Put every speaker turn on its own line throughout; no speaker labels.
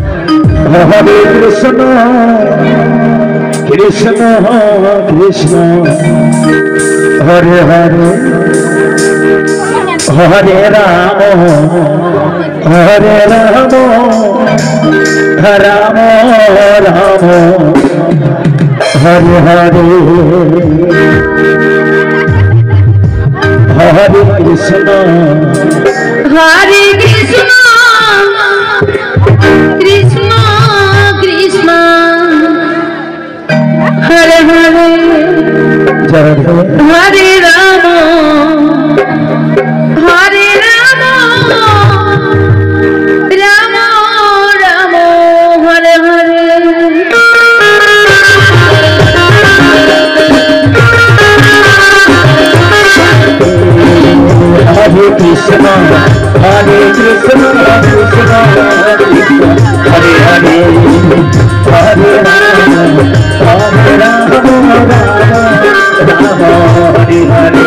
Hare Krishna, Krishna Krishna, Hare Hare, Hare Rama, Hare Rama, Rama Rama, Hare Hare, Hare Krishna,
Hare Krishna, Krishna Krishna, Hare Hare, Hare Rama, Hare Rama, Rama Rama, Hare Hare.
Hare Krishna, Hare Krishna, Krishna Krishna, Hare Hare, Hare Rama, Hare Rama, Rama Hare Hare.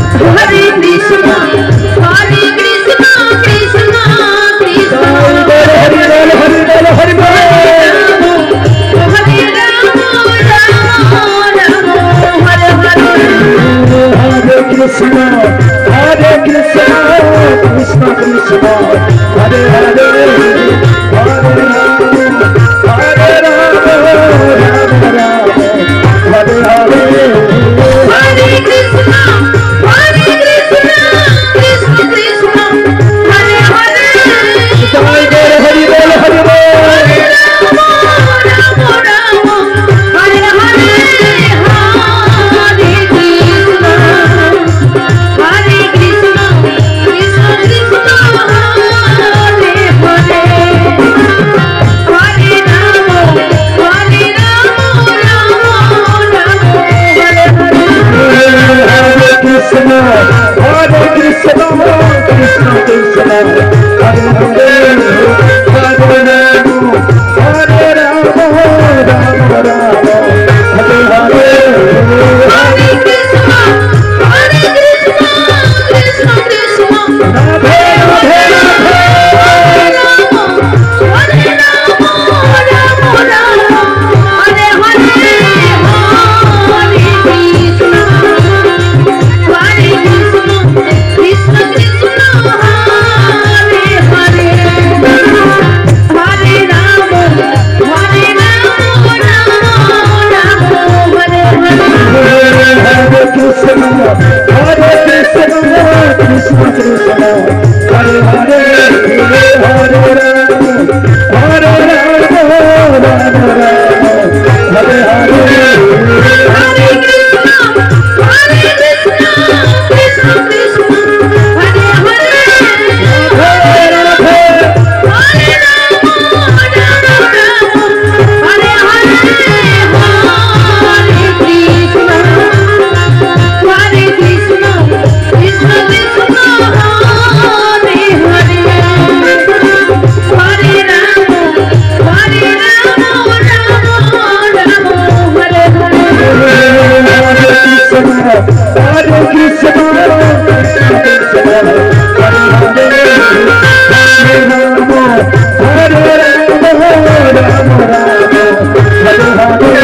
Hare Krishna, Hare Krishna, Krishna Krishna,
Hare Hare, Hare Hare, Hare Hare.
Hare Rama, Rama Rama, Hare Hare.
Hare Krishna, Hare Krishna, Krishna Krishna, Hare Hare, Hare Rama, Hare Rama, Rama Rama, Hare Hare.
Hare Krishna, Hare Krishna, Krishna Krishna, Hare Hare.
Hare Hare, Hare Hare, Hare Hare.
Rama, Rama Rama, Hare Hare. Hare Krishna, Hare Krishna, Krishna Krishna, Hare Hare. Hare Rama, Hare Rama, Rama Rama, Hare Hare.
Hare Krishna, Hare Krishna, Krishna Krishna, Hare Hare, Hare Rama, Hare Rama, Rama Rama, Hare Hare.
Hare Krishna, Hare Krishna, Krishna Krishna,
Radhe Radhe Radhe.
Hare Rama, Hare Rama, Rama Rama, Hare Hare. Hare Krishna, Hare Krishna, Krishna Krishna, Hare Hare. Hare Rama, Hare Rama, Rama Rama, Hare Hare.
Hare Krishna, Hare Krishna, Krishna Krishna, Hare Hare, Hare Rama, Hare Rama, Rama Rama, Hare Hare.
Hare Krishna, Hare Krishna, Krishna Krishna, Hare Hare.
Radhe Radhe.
Hare Rama, Rama Rama, Hare Hare. Hare Krishna, Hare Krishna, Krishna Krishna, Hare Hare. Hare Rama, Hare Rama, Rama Rama, Hare Hare.
Hare Krishna, Hare Krishna, Krishna Krishna, Hare Hare, Hare Rama, Hare Rama, Rama Rama, Hare Hare.